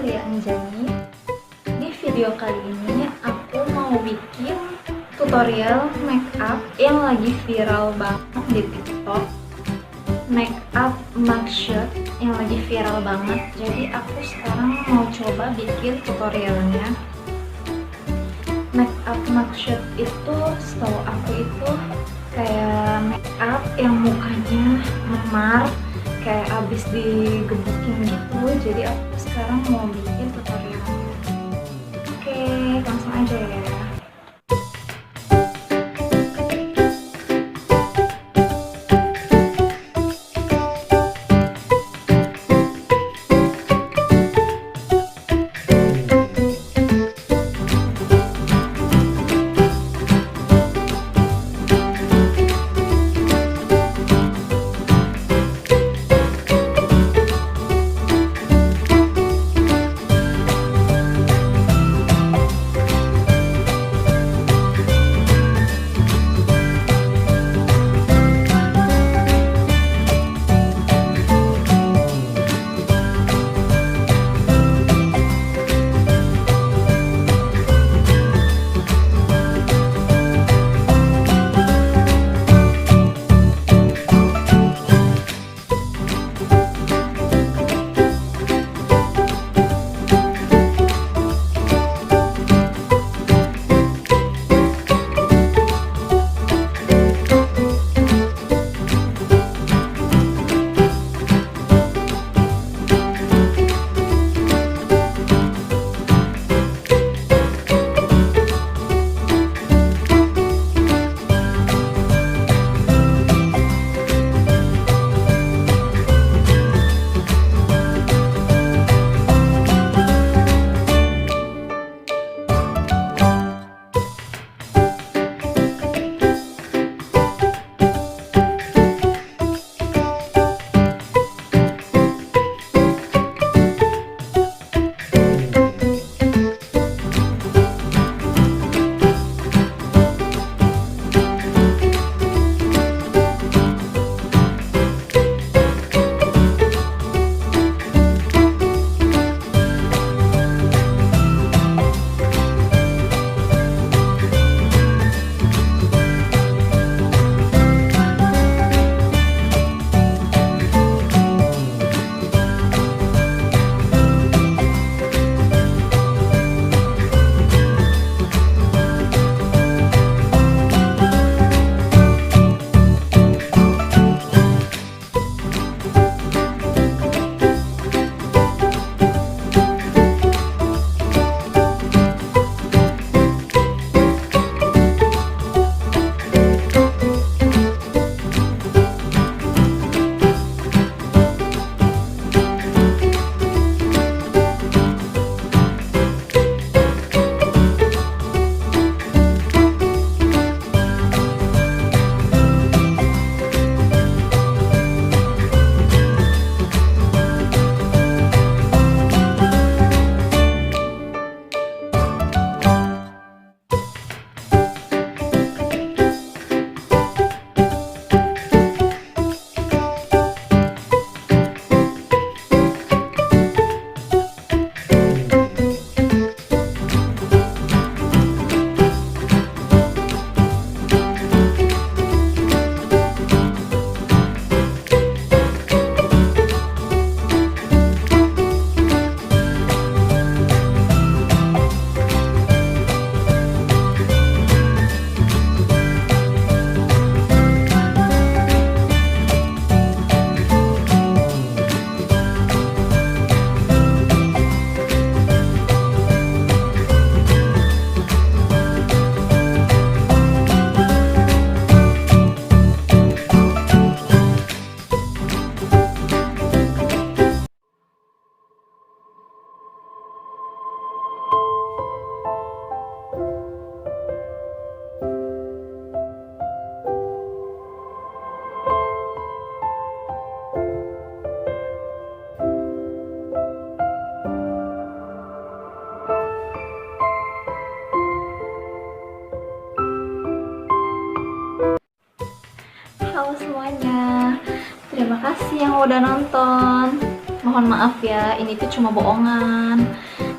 saya Anjani. Di video kali ini aku mau bikin tutorial makeup yang lagi viral banget di TikTok. Makeup mugshot yang lagi viral banget. Jadi aku sekarang mau coba bikin tutorialnya. Makeup mugshot itu setahu aku itu kayak makeup yang mukanya memar, kayak abis digebukin gitu. Jadi aku sekarang mau bikin tutorialnya. Oke, langsung aja ya. Halo semuanya, terima kasih yang udah nonton. Mohon maaf ya, ini tuh cuma bohongan.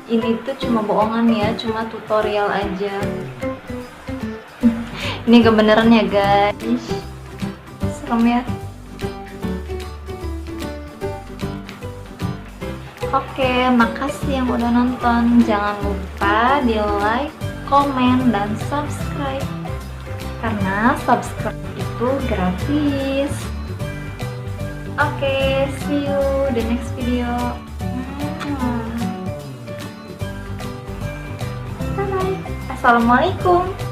Ini tuh cuma bohongan ya, cuma tutorial aja. Ini gak beneran ya guys. Serem ya. Oke, makasih yang udah nonton. Jangan lupa di like, komen, dan subscribe. Karena subscribe itu gratis. Oke, see you the next video. Bye bye. Assalamualaikum.